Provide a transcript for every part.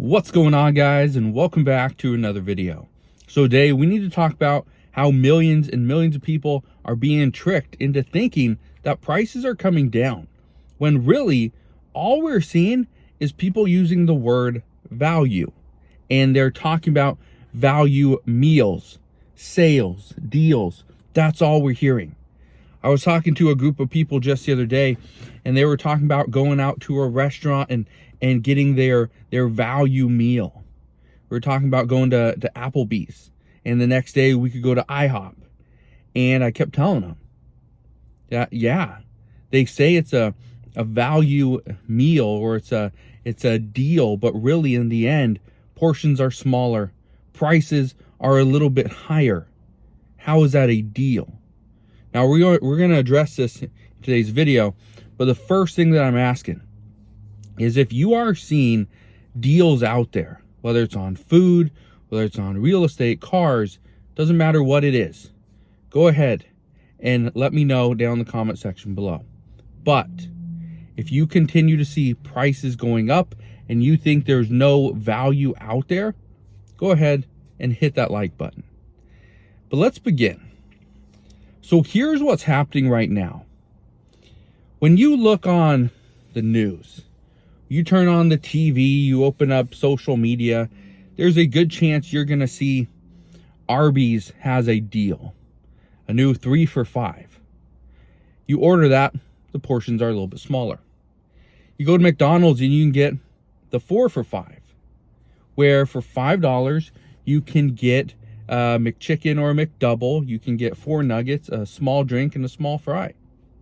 What's going on, guys, and welcome back to another video. So today we need to talk about how millions and millions of people are being tricked into thinking that prices are coming down, when really all we're seeing is people using the word value, and they're talking about value meals, sales, deals. That's all we're hearing. I was talking to a group of people just the other day, and they were talking about going out to a restaurant and getting their value meal. We were talking about going to Applebee's, and the next day we could go to IHOP. And I kept telling them that, yeah, they say it's a value meal or it's a deal, but really in the end, portions are smaller, prices are a little bit higher. How is that a deal? Now we're going to address this in today's video, but the first thing that I'm asking is, if you are seeing deals out there, whether it's on food, whether it's on real estate, cars, doesn't matter what it is, go ahead and let me know down in the comment section below. But if you continue to see prices going up and you think there's no value out there, go ahead and hit that like button. But let's begin. So here's what's happening right now. When you look on the news, you turn on the TV, you open up social media, there's a good chance you're going to see Arby's has a deal, a new 3 for $5. You order that, the portions are a little bit smaller. You go to McDonald's and you can get the 4 for $5, where for $5 you can get a McChicken or a McDouble. You can get 4 nuggets, a small drink, and a small fry,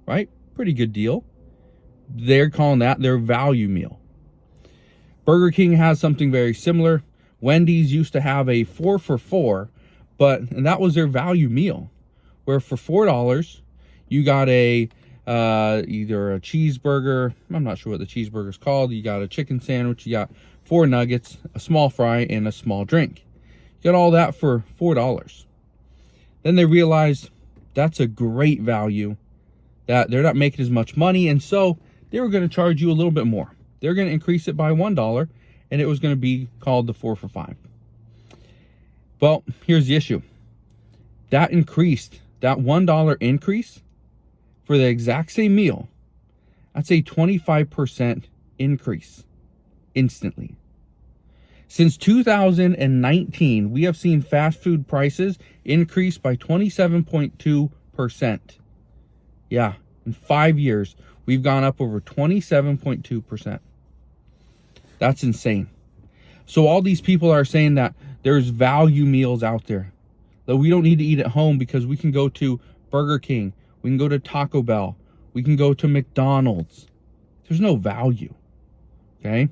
right? Pretty good deal. They're calling that their value meal. Burger King has something very similar. Wendy's used to have a 4 for $4, and that was their value meal, where for $4 you got a either a cheeseburger, I'm not sure what the cheeseburger's called, you got a chicken sandwich, you got 4 nuggets, a small fry, and a small drink. You got all that for $4. Then they realized that's a great value, that they're not making as much money, and so they were going to charge you a little bit more. They're going to increase it by $1, and it was going to be called the 4 for $5. Well, here's the issue. That $1 increase for the exact same meal, that's a 25% increase instantly. Since 2019, we have seen fast food prices increase by 27.2%. Yeah, in 5 years, we've gone up over 27.2%. That's insane. So all these people are saying that there's value meals out there, that we don't need to eat at home because we can go to Burger King, we can go to Taco Bell, we can go to McDonald's. There's no value, okay?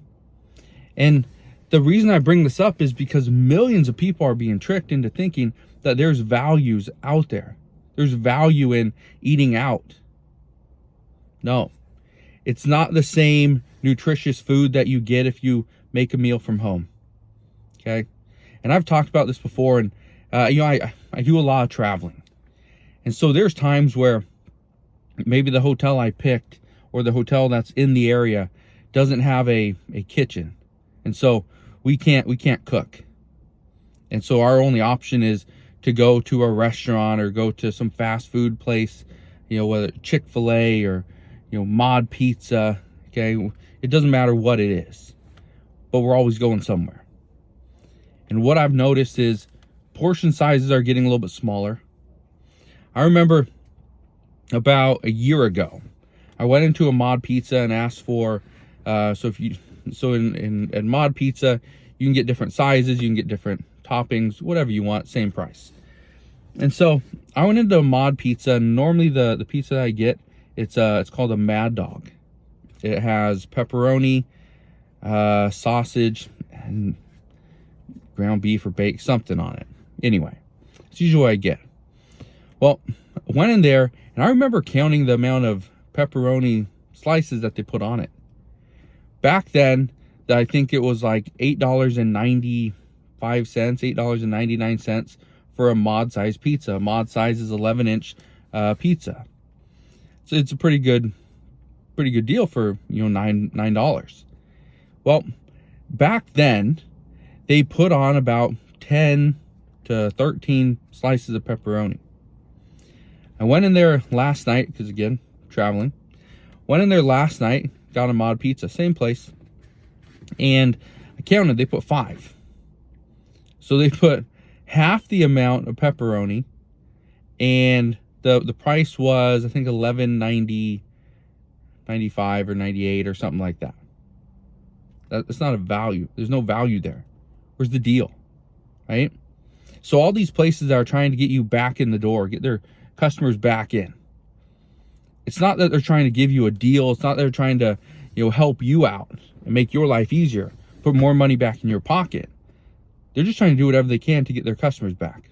And the reason I bring this up is because millions of people are being tricked into thinking that there's values out there. There's value in eating out. No, it's not the same nutritious food that you get if you make a meal from home. Okay. And I've talked about this before, and I do a lot of traveling. And so there's times where maybe the hotel I picked or the hotel that's in the area doesn't have a kitchen. And so we can't cook. And so our only option is to go to a restaurant or go to some fast food place, whether Chick-fil-A or, Mod Pizza. Okay. It doesn't matter what it is, but we're always going somewhere. And what I've noticed is portion sizes are getting a little bit smaller. I remember about a year ago, I went into a Mod Pizza and asked for, in Mod Pizza, you can get different sizes, you can get different toppings, whatever you want, same price. And so I went into a Mod Pizza, and normally the pizza that I get, it's called a Mad Dog. It has pepperoni, sausage, and ground beef or bake, something on it. Anyway, it's usually what I get. Well, I went in there, and I remember counting the amount of pepperoni slices that they put on it. Back then, I think it was like $8.95, $8.99 for a mod size pizza. A mod size is 11-inch pizza. So it's a pretty good deal for $9. Well, Back then, they put on about 10 to 13 slices of pepperoni. I went in there last night, because again, traveling. Went in there last night, got a mod pizza, same place. And I counted, they put 5. So they put half the amount of pepperoni, and the price was, I think, $11.95 or 98 or something like that. That's not a value. There's no value there. Where's the deal, right? So all these places that are trying to get you back in the door, get their customers back in. It's not that they're trying to give you a deal. It's not that they're trying to, help you out and make your life easier, put more money back in your pocket. They're just trying to do whatever they can to get their customers back,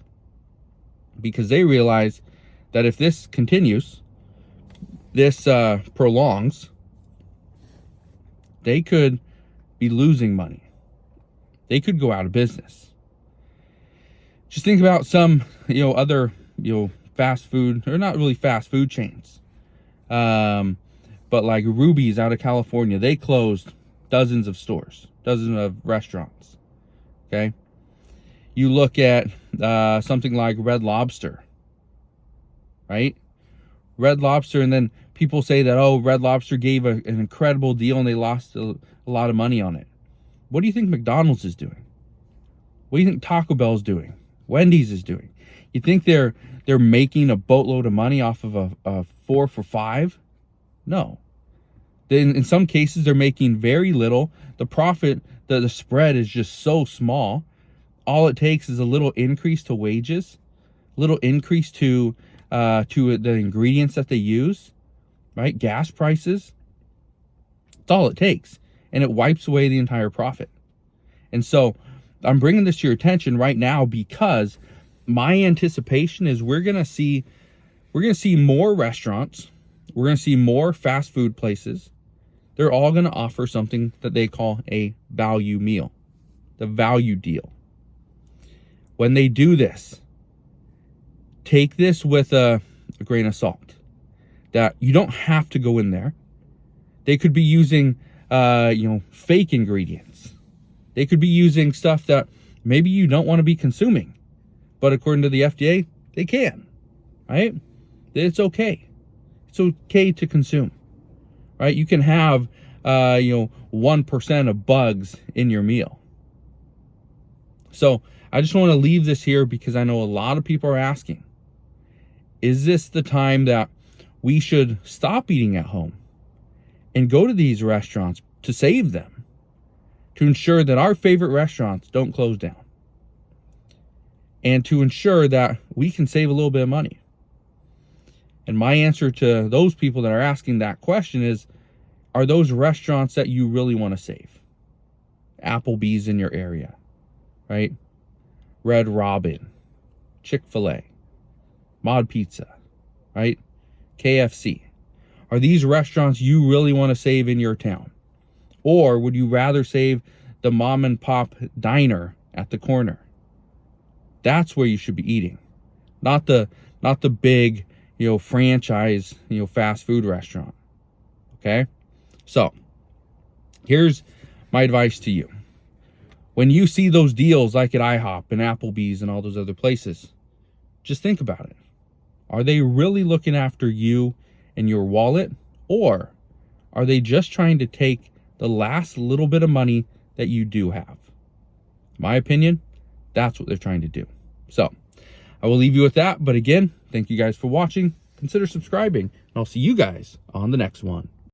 because they realize that if this continues, this prolongs, they could be losing money. They could go out of business. Just think about some, other, fast food, or not really fast food chains. But like Ruby's out of California, they closed dozens of stores, dozens of restaurants. Okay. You look at something like Red Lobster, right? Red Lobster, and then people say that, oh, Red Lobster gave an incredible deal and they lost a lot of money on it. What do you think McDonald's is doing? What do you think Taco Bell's doing? Wendy's is doing? You think they're making a boatload of money off of a 4 for $5? No. In some cases, they're making very little. The profit, the spread is just so small. All it takes is a little increase to wages, a little increase to the ingredients that they use, right? Gas prices. That's all it takes. And it wipes away the entire profit. And so I'm bringing this to your attention right now because my anticipation is we're going to see more restaurants. We're going to see more fast food places. They're all going to offer something that they call a value meal, the value deal. When they do this, take this with a grain of salt. That you don't have to go in there. They could be using, fake ingredients. They could be using stuff that maybe you don't want to be consuming. But according to the FDA, they can, right? It's okay. It's okay to consume, right? You can have, 1% of bugs in your meal. So I just want to leave this here because I know a lot of people are asking, is this the time that we should stop eating at home and go to these restaurants to save them, to ensure that our favorite restaurants don't close down, and to ensure that we can save a little bit of money? And my answer to those people that are asking that question is, are those restaurants that you really want to save? Applebee's in your area, right? Red Robin, Chick-fil-A, Mod Pizza, right? KFC. Are these restaurants you really want to save in your town? Or would you rather save the mom and pop diner at the corner? That's where you should be eating. Not the big, franchise, fast food restaurant. Okay? So, here's my advice to you. When you see those deals like at IHOP and Applebee's and all those other places, just think about it. Are they really looking after you and your wallet? Or are they just trying to take the last little bit of money that you do have? My opinion, that's what they're trying to do. So, I will leave you with that. But again, thank you guys for watching. Consider subscribing. And I'll see you guys on the next one.